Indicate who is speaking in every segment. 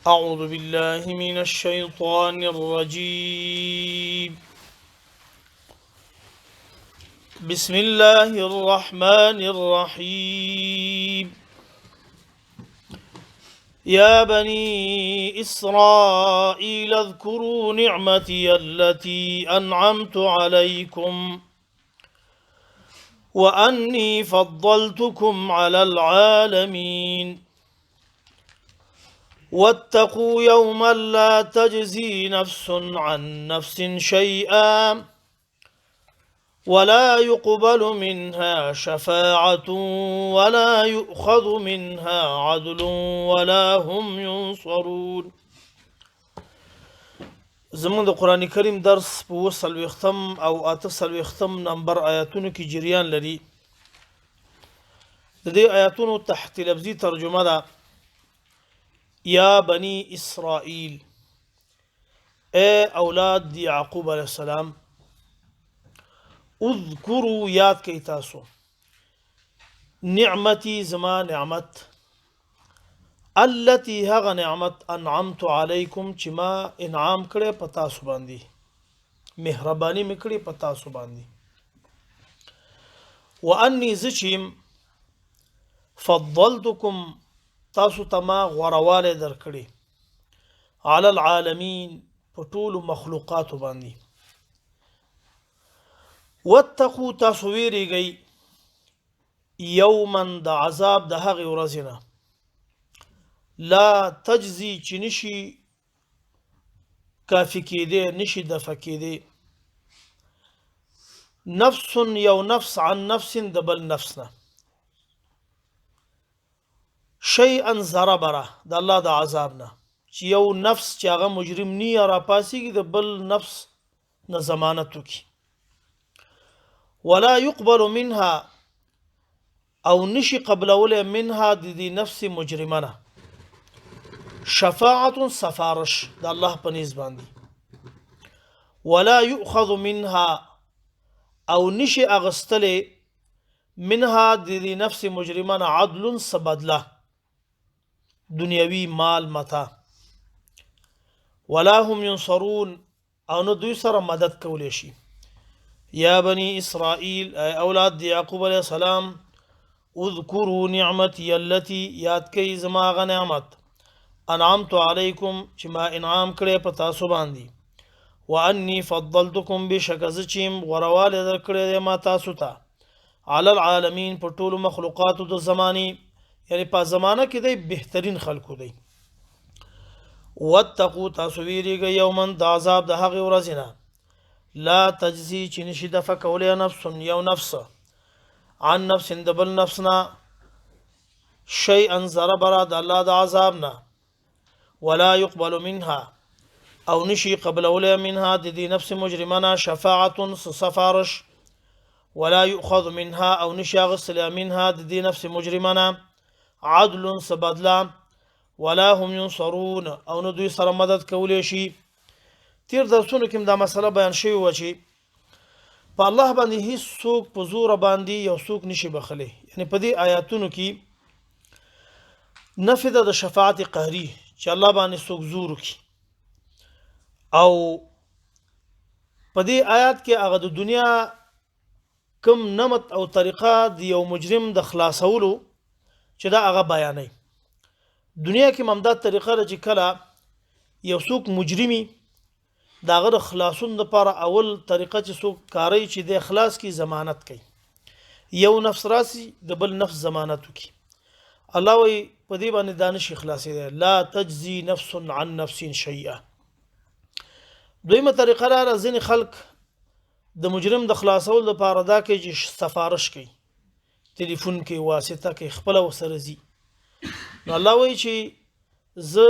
Speaker 1: أعوذ بالله من الشيطان الرجيم. بسم الله الرحمن الرحيم. يا بني إسرائيل اذكروا نعمتي التي أنعمت عليكم وأني فضلتكم على العالمين. واتقوا يوما لا تجزي نفس عن نفس شيئا ولا يقبل منها شفاعة ولا يؤخذ منها عدل ولا هم ينصرون. زمون د قرآن کریم درس په 40 او 48 نمبر آیاتونو کې جریان لري. د دې آیاتونو تحت لفظي ترجمه ده: یا بنی اسرائیل، اے اولاد یعقوب علیہ السلام، اذکروا یاد کئی تاسو، نعمتی زما نعمت، التي هغه نعمت انعمت علیکم چې ما انعام کړی په تاسو باندې، مهرباني مې کړې په تاسو باندې. وانی زچیم فضلتکم تاسو ته ما غورواله درکړي، علی العالمین په ټولو مخلوقاتو باندې. واتقوا تاسو ویریږئ یوما د عذاب د هغې ورځې نه، لا تجزي چې نشي کافي کېدی، نشي دفع کېدی، نفس یو نفس عن نفس د بل نفس نه، شیئا ذره بره د الله د عذاب نه، چې یو نفس چې هغه مجرم نی راپاسیږي د بل نفس نه ضمانت وکړي. ولا يقبل منها او نشي قبلوله منها د دې نفس مجرمانه، شفاعت سفارش د الله په نيز باندې. ولا يؤخذ منها او نشي اغستله منها د دې نفس مجرمانه عدل سبدله، دنیوي مال متا. ولا هم ينصرون او نو دوی سره مدد کولی شي. یا بنی اسرائیل، اے اولاد یعقوب علیہ السلام، اذکروا نعمتی التي یاد کئی زما غ نعمت، انعمت علیکم چې ما انعام کړی په تاسو باندې. وانی فضلتکم بشک زه چې غورواله درکړی دی ما تاسو ته، علی العالمین په ټولو مخلوقاتو د زمانې، یعنی په زمانه کې دی بهترین خلکو دی. واتقوا تاسو ویریږئ یوما د عذاب د هغې ورځې نه، لا تجزي چې نشي دفع کولی نفس یو نفس عن نفس د بل نفس نه، شیئا ذره بره د الله د عذاب نه، ولا يقبل منها او نشي قبلولی منها د دې نفس مجرمانه شفاعت سفارش، ولا يؤخذ منها او نشي اغسل منها د دې نفس مجرمانه عدل سبدلا، ولا هم ينصرون او نو دوی سره مدد کولی شي. تیر درسونو کې دا مسله بیان شوی و چې په الله باندې هیڅ څوک په زور باندې یو څوک نشي بخلی. یعنی په دې آیاتونو کې نفي د شفاعت قهري چې الله باندې څوک زور وکړي، او په دې آیات کې هغه د دنیا کم نمط او طریقه د یو مجرم د خلاصولو چې دا هغه بیانوي. دنیا کې ممداد طریقه ده چې کله یو څوک مجرمي داغه د خلاصون لپاره اول طریقه چې څوک کاری چې د اخلاص کی ضمانت کوي، یو نفس راسي د بل نفس ضمانت وکي. الله وی په دې باندې دانش اخلاصي ده، لا تجزي نفس عن نفس شيئا. دویمه طریقه را ځینې خلک د مجرم د خلاصول لپاره دا کوي چې سفارش کوي، ټلیفون کې واسطه کې خپل وسره زی. نو الله وی چې زه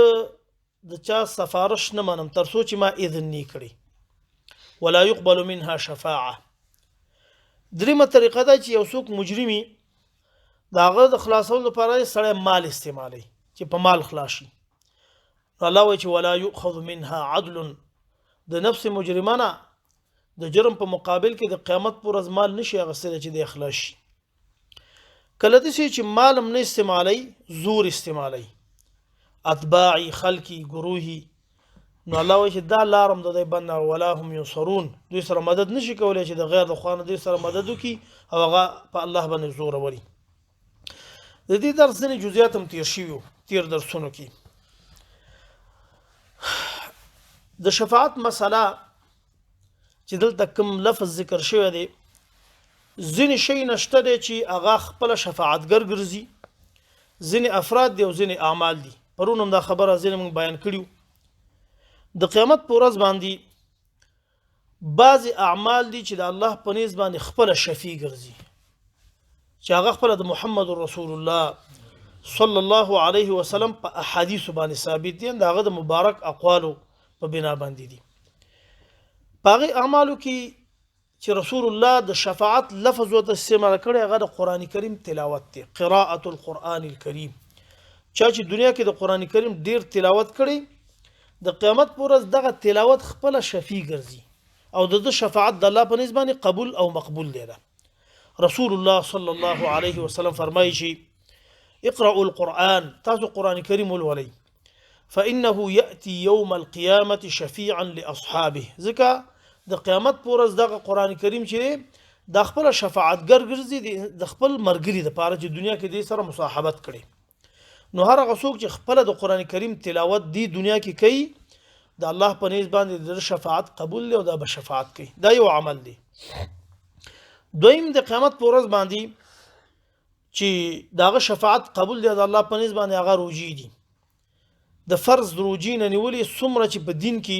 Speaker 1: د چا سفارش نه منم تر څو چې ما اذن نه کړي. ولا يقبل منها شفاعه. دریمه طریقه دا چې یو څوک مجرمي داغه د خلاصولو لپاره سړی مال استعمالي چې په مال خلاصي. الله وی چې ولا يؤخذ منها عدل، د نفس مجرمانه د جرم په مقابل کې د قیامت پر ورځ مال نشي اغستل چې د اخلاص شي. کله دې چې مالم نه استعمالي، زور استعمالي اتباعي خلقي گروهي نو الله وایي چې دا لارم د دوی بنده ولا هم ینصرون دوی سره مدد نشي کولی چې د غیر د خوانه دوی سره مدد وکړي او هغه په الله باندې زور وري. د دې درس ځینې جزئیات هم تیر شوي تیر درسونو کې. د شفاعت مسله چې دلته کوم لفظ ذکر شوی دی ځینې شی نشته دی چې هغه خپل شفاعتګر ګرځي، ځینې افراد دي او ځینې اعمال دي. پرون هم دا خبره ځینې موږ بیان کړیو. د قیامت په ورځ باندې بعضې اعمال دي چې د الله په نیز باندې خپله شفیع ګرځي، چې هغه خپله د محمد رسول الله صلی الله علیه وسلم په احادیثو باندې ثابت دي، د هغه د مبارک اقوالو په بنا باندې دي. په هغې اعمالو کې چې رسول الله د شفاعت لفظ ورته استعمال کړی هغه د قرآن کریم تلاوت دی، قراءة القرآن الکریم. چا چې دنیا کې د قرآن کریم ډیر تلاوت کړی د قیامت په ورځ دغه تلاوت خپله شفیع ګرځي او د شفاعت د الله په نسبت باندې قبول او مقبول دی. رسول الله صلی الله علیه وسلم فرمایي چې اقرأوا القرآن، تاسو قرآن کریم ولولئ، فإنه يأتي يوم القيامة شفيعا لأصحابه. ځکه د قیامت په ورځ دغه قرآن کریم چې د خپل شفاعتګر ګرځي د خپل مرګري دپاره چې دنیا کې دې سره مصاحبت کړي. نو هر هغه څوک چې خپله د قرآن کریم تلاوت دی دنیا کې کوي د الله په نیز باندې د شفاعت قبول دی او دا به شفاعت کوي. دا یو عمل دی. دویم د قیامت په ورځ باندې چې دغه شفاعت قبول دی د الله په نیز باندې هغه روجي دي. د فرض روجي نه نیولې څومره چې په دین کې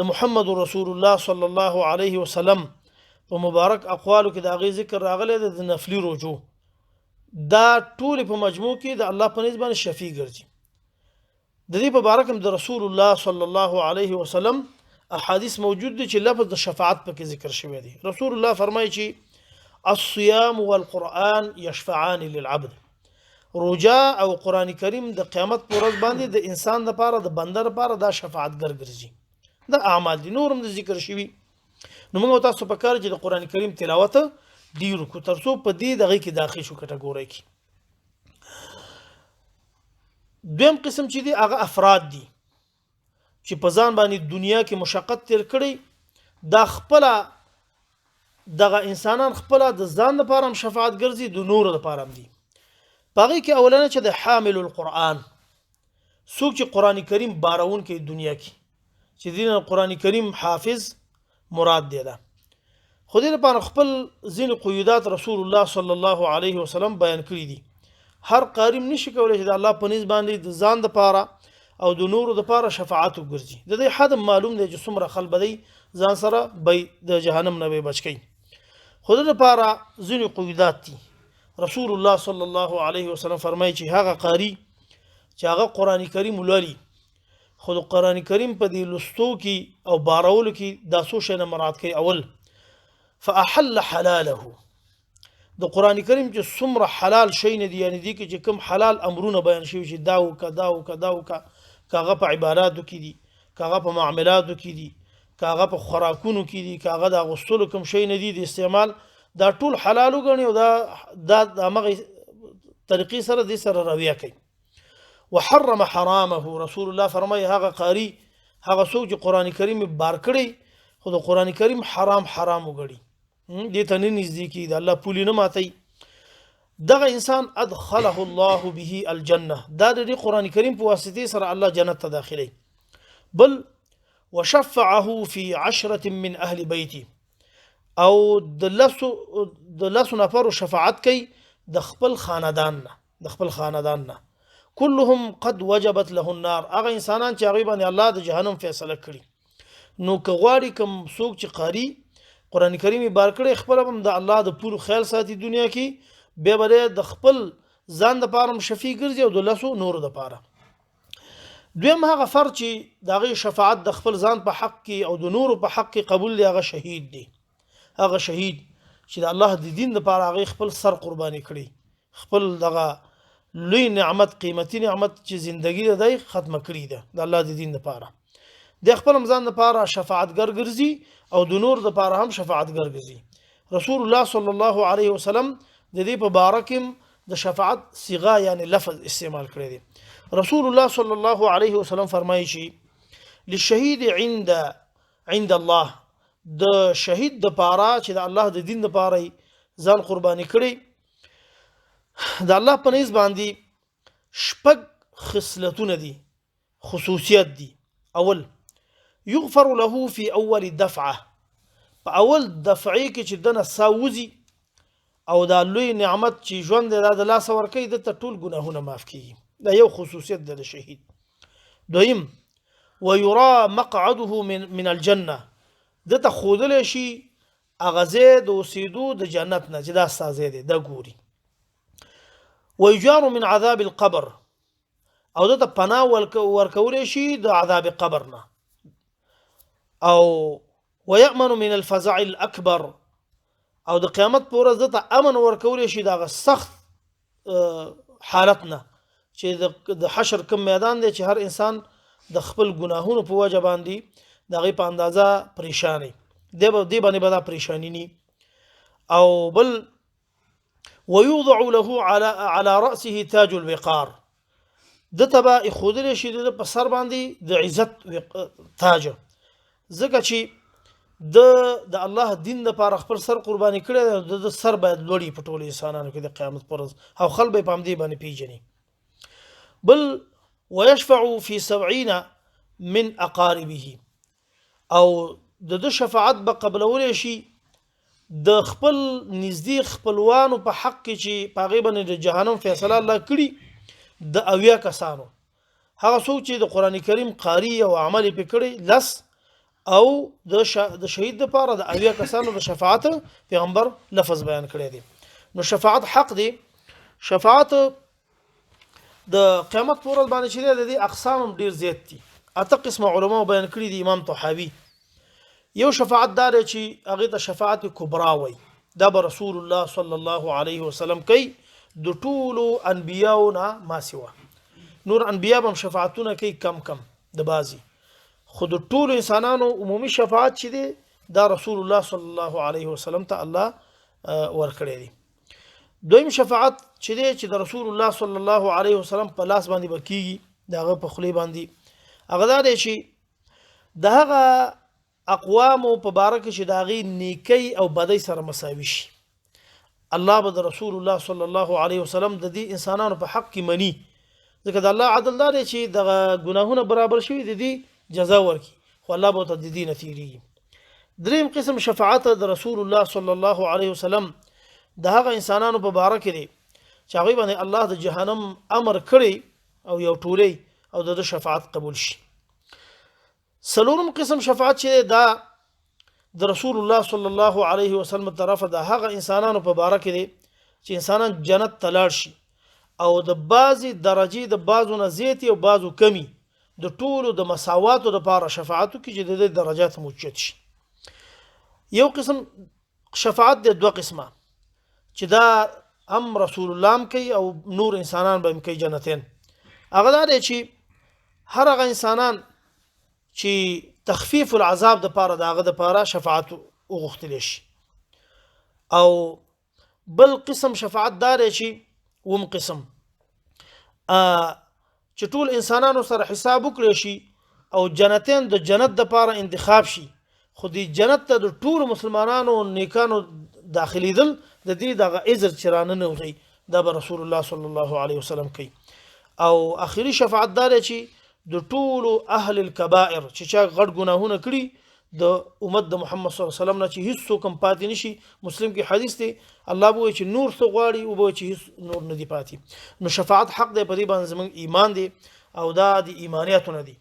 Speaker 1: د محمد رسول الله صلی الله علیه وسلم په مبارک اقوالو کې د هغې ذکر راغلی دی د نفلي روجو، دا ټولې په مجموع کې د الله په نسبت باندې شفیع ګرځي. د دې په باره کې هم د رسول الله صلی الله علیه وسلم احادیث موجود دي چې لفظ د شفاعت پکې ذکر شوی دی. رسول الله فرمایي چې الصيام والقرآن يشفعان للعبد. روجا او قرآن کریم د قیامت په ورځ باندې د انسان لپاره د بنده لپاره دا شفاعتګر ګرځي. دا اعمال دي، نور هم د ذکر شوي. نو موږ تاسو په کار چې د قرآن کریم تلاوت ډیر وکړو تر څو په دې دغه کې داخل شو کټګورۍ کې. دویم قسم چې دی هغه افراد دي چې په ځان باندې دنیا کې مشقت تیر کړي، دا خپله دغه انسانان خپله د ځان لپاره هم شفاعت ګرځي، د نورو لپاره هم دي. په هغې کې اولنه چې د حامل القرآن، څوک چې قرآن کریم بارونکی دنیا کې چې دین قرآن کریم حافظ مراد دی. ده خو دې لپاره خپل ځینې قیودات رسول الله صلی الله علیه وسلم بیان کړي دي. هر قاری نشي کولی چې د الله په نسبت باندې د ځان دپاره او د نورو دپاره شفاعت وګرځي. د دې حد معلوم دی چې څومره خلک به دی ځان سره به د جهنم نه به بچ کوي. خو د لپاره ځینې قیودات دي. رسول الله صلی الله علیه وسلم فرمایي چې هغه قاری چې هغه قرآن کریم ولولي خو د قرآن کریم په دې لوستو کې او بارولو کې دا څو شیونه مراعات کوي. اول فاحل حلاله، د قرآن کریم چې څومره حلال شی نه دي، یعنی دي کې چې کوم حلال امرونه بیان شوي چې دا وکړه دا وکړه دا وکړه، که هغه په عباداتو کې دي، که هغه په معاملاتو کې دي، که هغه په خوراکونو کې دي، که هغه د اغوستلو کوم شی نه دي د استعمال، دا ټول حلال وګڼي او دا د همغې طریقې سره دې سره رویه کوي. وحرم حرامه، رسول الله فرمایي هغه قاری هغه څوک چې قرآن کریم بار کړی خو د قرآن کریم حرام وګړي دې ته نه نږدې کېږي، د الله پولې نه ماتوي، دغه انسان ادخله الله به الجنه، دا د دې قرآن کریم په واسطې سره الله جنت ته داخلوي. بل وشفعه في 10 من اهل بیتي، او د لسو نفرو شفاعت کوي د خپل خاندان نه كلهم قد وجبت له النار، هغه انسانان چې هغوی باندې الله د جهنم فیصله کړي. نو که غواړي کوم څوک چې قاري قرآن کریم بار کړی خپله هم د الله د پولو خیال ساتي دنیا کې، بیا به د خپل ځان دپاره هم شفیع ګرځي او د لسو نورو دپاره. دویم هغه فرد چې د هغې شفاعت د خپل ځان په حق کې او د نورو په حق کې قبول دی، هغه شهید دی. هغه شهید چې د الله د دین دپاره هغې خپل سر قرباني کړي، خپل دغه لوی نعمت قیمتي نعمت چې زندگی ده دی ختمه کړي ده د الله د دین دپاره. د خپل هم ځان دپاره شفاعتګر ګرځي او د نور دپاره هم شفاعتګر ګرځي. رسول الله صلی الله علیه وسلم د دې په باره کې د شفاعت صيغه یعنی لفظ استعمال کړی دی. رسول الله صلی الله علیه وسلم فرمایي چې للشهید عند الله د شهید د پاره چې د الله د دین د پاره ځان قرباني کړي د الله په نس باندې شپږ خصلتونه دي خصوصیت دي. اول يغفر له في اول دفعه په اول دفعه کې چې دنه ساوزي او دا لوی نعمت چې ژوند د لاس ورکې د ټول ګناهونه معاف کیږي. دا یو خصوصیت د شهید. دویم ويرى مقعده من الجنه د ته خودل شي اغازه د اوسېدو د جنت نه چې دا سازه دي دا ګوري. ويجار من عذاب القبر او د ته پناه ورکول شي د عذاب قبر نه. او ويأمن من الفزع الأكبر او د قیامت پر ورځ د ته امن ورکول شي دا سخت حالتنا چې د حشر کوم میدان دی چې هر انسان د خپل ګناهونو په وجه باندې دغه په اندازه پریشانی دی باندې به دا پریشانی ني. او بل ويوضع له على رأسه تاج الوقار د تبا خودل شي د په سر باندې د عزت تاج زکه چې د الله دین لپاره خپل سر قرباني کړي د سر باید لوړی په ټولو انسانانو کې د قیامت پر ورځ او خلک به پام دی باندې پیژني. بل ويشفع في 70 من اقاربه او د شفاعت به قبلول شي د خپل نږدې خپلوانو په حق کې چې پاغي باندې د جهنم فیصله الله کړي د اویا کسانو هغه څوک چې د قران کریم قاری او عمل پکړي لس او د شهید لپاره د اویا کسانو د شفاعت پیغمبر لفظ بیان کړی دی. نو شفاعت حق دی. شفاعت د قیامت پر ورځ باندې چې د دې اقسام ډیر زیات دي. اته قسم علما بیان کړی دي. امام طحاوی یو شفاعت دار چې هغه د شفاعت کبرا وای دا به رسول الله صلی الله علیه وسلم کوي د ټولو انبیاونه ما سوا. نور انبیا هم شفاعتونه کوي کم د بازي خود ټول انسانانو عمومي شفاعت چې دی دا رسول الله صلی الله علیه وسلم ته الله ورکړی دی. دویم شفاعت چې دی چې د رسول الله صلی الله علیه وسلم په لاس باندې بکیږي داغه په خلی باندې هغه دا دی چې دغه اقوام په بارکه چې داغي نیکی او بدی سره مساوي شي. الله به د رسول الله صلی الله علیه وسلم د دې انسانانو په حق کې مني ځکه د الله عدل دا دی چې د ګناهونه برابر شوي د دې جزا ورکي خو الله به ته د دې نتیری. دریم قسم شفاعت د رسول الله صلی الله علیه وسلم د هغه انسانانو په باره کې دی چې هغه باندې الله د جهنم امر کړی او یو ټولي او د شفاعت قبول شي. سلورم قسم شفاعت چې دا د رسول الله صلی الله علیه وسلم طرفه د هغه انسانانو په باره کې دی چې انسانان جنت ته لاړ شي او د بعضی درجه د بعضو نه زیات او بعضو کمی د ټولو د مساواتو لپاره شفاعتو کې چې د درجات موجود شي. یو قسم شفاعت د دوه قسمه چې دا هم رسول الله کوي او نور انسانان به کوي جنتین. هغه دا دی چې هر هغه انسانان چې تخفیف العذاب د پاره داغه د پاره شفاعت وغوښتل شي. او بل قسم شفاعت دار شي وم قسم چې ټول انسانانو سره حساب وکړي شي او جنتین د جنت د پاره انتخاب شي خو دې جنت ته د ټول مسلمانانو نیکانو داخلي دل د دې دغه اجر چرانه نه وي دا به رسول الله صلی الله علیه وسلم کوي. او اخیری شفاعت دار چې د ټولو اهل الكبائر چې چا غټ ګناهونه کړي د امت د محمد صلی الله علیه وسلم نه چې هیڅ څوک پاتې نشي. مسلم کې حدیث دی الله به چې نور څه غواړي او به چې هیڅ نور نه دی پاتې. نو شفاعت حق دی په دې باندې زموږ ایمان دی او دا د ایمانیاتونه دي.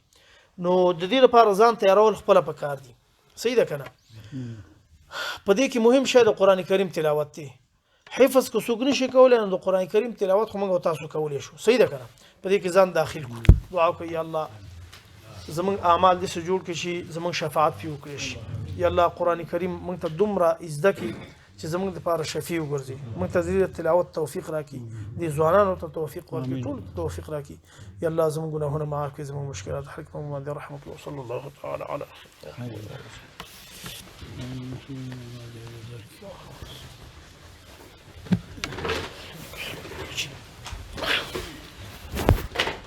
Speaker 1: نو د دې لپاره ځان تیارول خپل پکار دي. صحیح ده کنه. په دې کې مهم شی د قران کریم تلاوت دی. حفظ کو څوک نشي کولای نو د قران کریم تلاوت خو موږ تاسو کولای شو. صحیح ده کنه. په دې کې ځان داخل کو دعا کوي یا الله زمون اعمال دې سره جوړ کړي شي زمون شفاعت پیو کړي شي. یا الله قران کریم موږ ته دومره عزت کی چې زمونږ لپاره شفیع وګرځي. موږ ته د تلاوت توفیق راکړي دې ځوانانو ته توفیق ورکړي ټول توفیق راکړي. یا الله زموږ ګناهونه معاف کړي زموږ مشکلات حل کړي. محمد رحمت الله صلی الله تعالی علیه وسلم. وکړي.